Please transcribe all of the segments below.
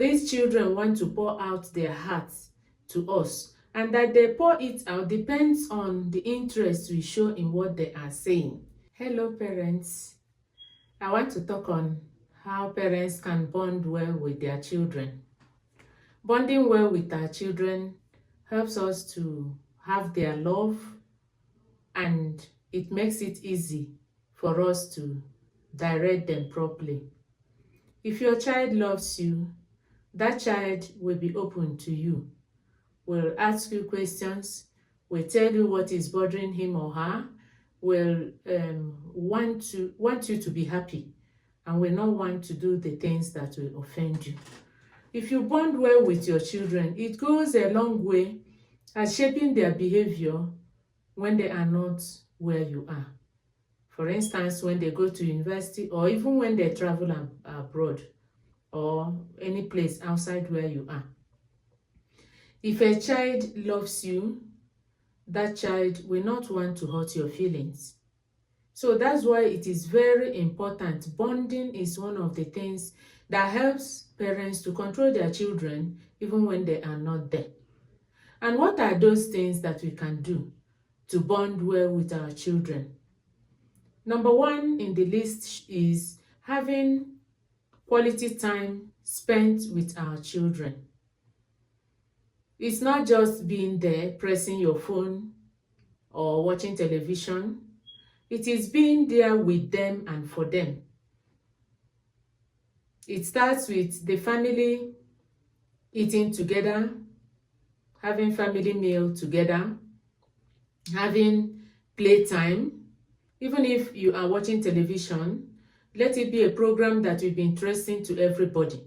these children want to pour out their hearts to us, and that they pour it out depends on the interest we show in what they are saying. Hello, parents. I want to talk on how parents can bond well with their children. Bonding well with our children helps us to have their love, and it makes it easy for us to direct them properly. If your child loves you, that child will be open to you, will ask you questions, will tell you what is bothering him or her, will want you to be happy, and will not want to do the things that will offend you. If you bond well with your children, it goes a long way at shaping their behavior when they are not where you are. For instance, when they go to university, or even when they travel abroad, or any place outside where you are. If a child loves you, that child will not want to hurt your feelings. So that's why it is very important. Bonding is one of the things that helps parents to control their children even when they are not there. And what are those things that we can do to bond well with our children? Number one in the list is having quality time spent with our children. It's not just being there, pressing your phone or watching television. It is being there with them and for them. It starts with the family eating together, having family meal together, having playtime. Even if you are watching television, let it be a program that will be interesting to everybody.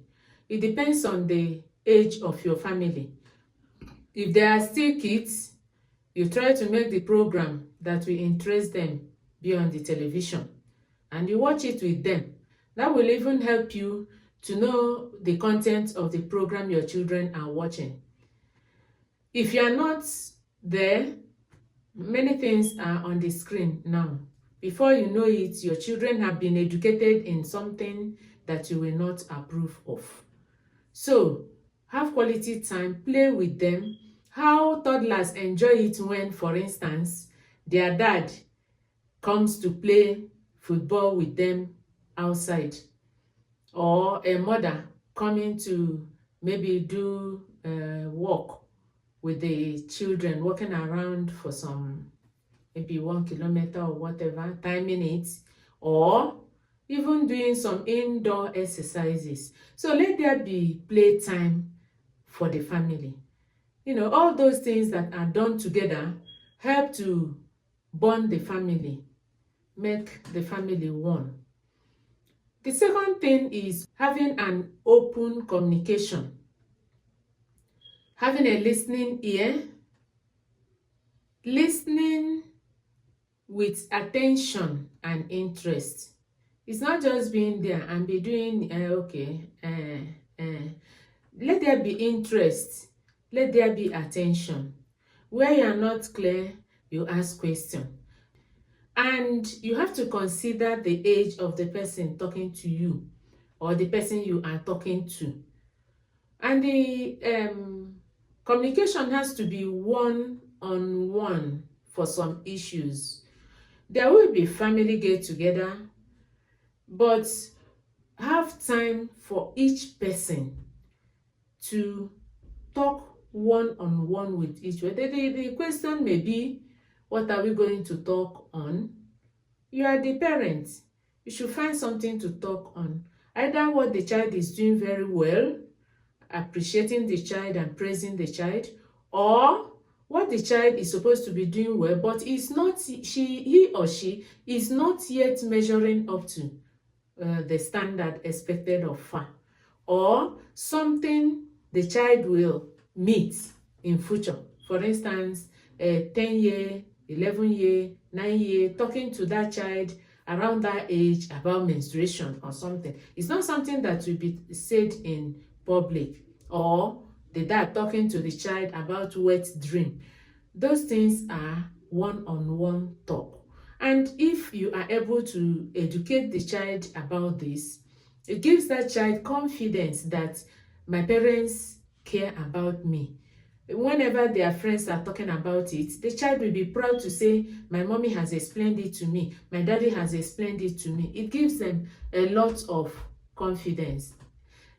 It depends on the age of your family. If they are still kids, you try to make the program that will interest them be on the television, and you watch it with them. That will even help you to know the content of the program your children are watching. If you are not there, many things are on the screen now. Before you know it, your children have been educated in something that you will not approve of. So, have quality time, play with them. How toddlers enjoy it when, for instance, their dad comes to play football with them outside, or a mother coming to maybe do work with the children, walking around for some maybe 1 kilometer or whatever, timing it, or even doing some indoor exercises. So let there be playtime for the family. You know, all those things that are done together help to bond the family, make the family one. The second thing is having an open communication, having a listening ear, listening with attention and interest. It's not just being there and be doing let there be interest, let there be attention. Where you are not clear, you ask questions. And you have to consider the age of the person talking to you, or the person you are talking to. And the communication has to be one-on-one for some issues. There will be family get-together, but have time for each person to talk one-on-one with each other. The question may be, what are we going to talk on? You are the parent. You should find something to talk on. Either what the child is doing very well, appreciating the child and praising the child, or what the child is supposed to be doing well, but is not, he or she is not yet measuring up to the standard expected of her, or something the child will meet in future. For instance, a 10-year, 11-year, 9-year, talking to that child around that age about menstruation or something. It's not something that will be said in public, or the dad talking to the child about wet dream. Those things are one-on-one talk. And if you are able to educate the child about this, it gives that child confidence that my parents care about me. Whenever their friends are talking about it, the child will be proud to say, my mommy has explained it to me, my daddy has explained it to me. It gives them a lot of confidence.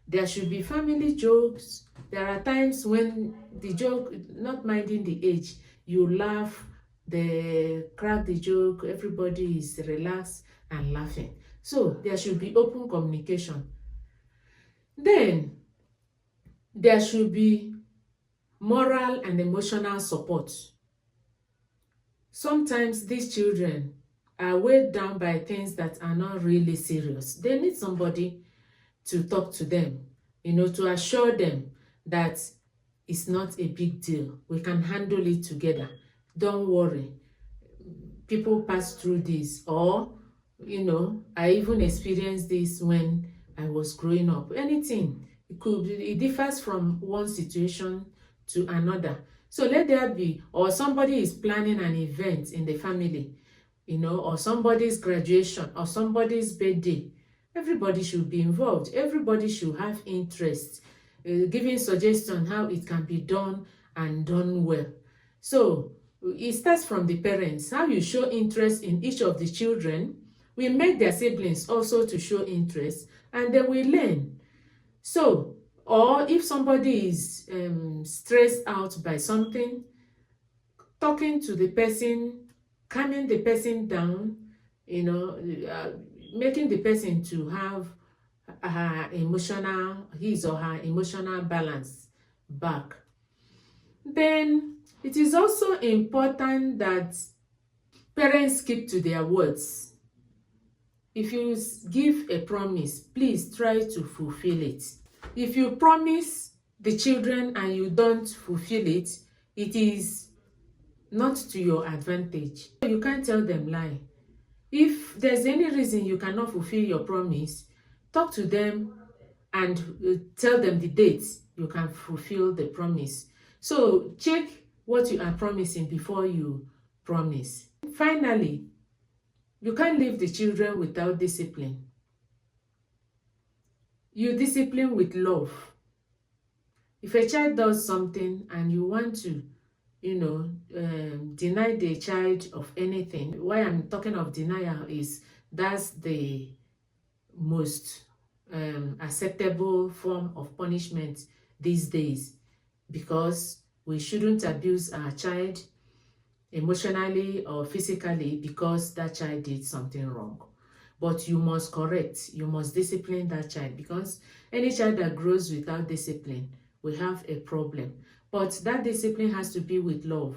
There should be family jokes. There are times when the joke, not minding the age, you laugh, they crack the joke, everybody is relaxed and laughing. So there should be open communication. Then there should be moral and emotional support. Sometimes these children are weighed down by things that are not really serious. They need somebody to talk to them, to assure them that it's not a big deal. We can handle it together. Don't worry. People pass through this. Or, I even experienced this when I was growing up. Anything. It differs from one situation to another. So let there be, or somebody is planning an event in the family, or somebody's graduation, or somebody's birthday. Everybody should be involved. Everybody should have interest, giving suggestions how it can be done and done well. So it starts from the parents. How you show interest in each of the children will make their siblings also to show interest, and they will learn. So, or if somebody is stressed out by something, talking to the person, calming the person down, making the person to have his or her emotional balance back. Then it is also important that parents keep to their words. If you give a promise, please try to fulfill it. If you promise the children and you don't fulfill it, it is not to your advantage. You can't tell them lie. If there's any reason you cannot fulfill your promise, talk to them and tell them the dates you can fulfill the promise. So check what you are promising before you promise. Finally, you can't leave the children without discipline. You discipline with love. If a child does something and you want to deny the child of anything. Why I'm talking of denial is that's the most acceptable form of punishment these days, because we shouldn't abuse our child emotionally or physically because that child did something wrong. But you must correct, you must discipline that child, because any child that grows without discipline will have a problem. But that discipline has to be with love.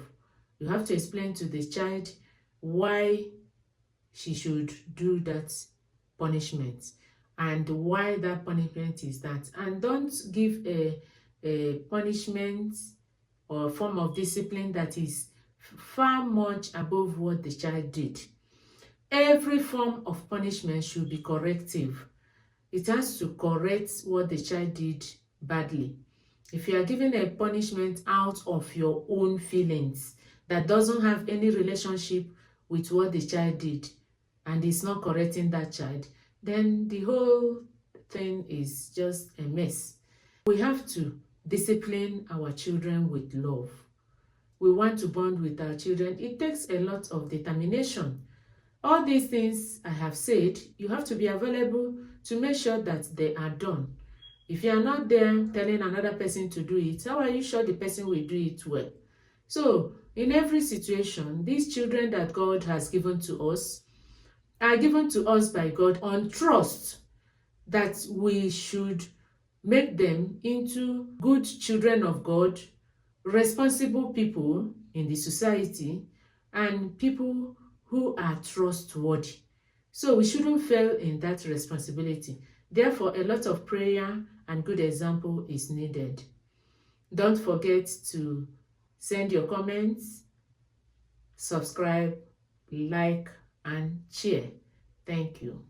You have to explain to the child why she should do that punishment and why that punishment is that. And don't give a punishment or a form of discipline that is far much above what the child did. Every form of punishment should be corrective. It has to correct what the child did badly. If you are giving a punishment out of your own feelings that doesn't have any relationship with what the child did and it's not correcting that child, then the whole thing is just a mess. We have to discipline our children with love. We want to bond with our children. It takes a lot of determination. All these things I have said, you have to be available to make sure that they are done. If you are not there telling another person to do it, how are you sure the person will do it well? So, in every situation, these children that God has given to us are given to us by God on trust that we should make them into good children of God, responsible people in the society, and people who are trustworthy. So we shouldn't fail in that responsibility. Therefore, a lot of prayer and good example is needed. Don't forget to send your comments, subscribe, like, and share. Thank you.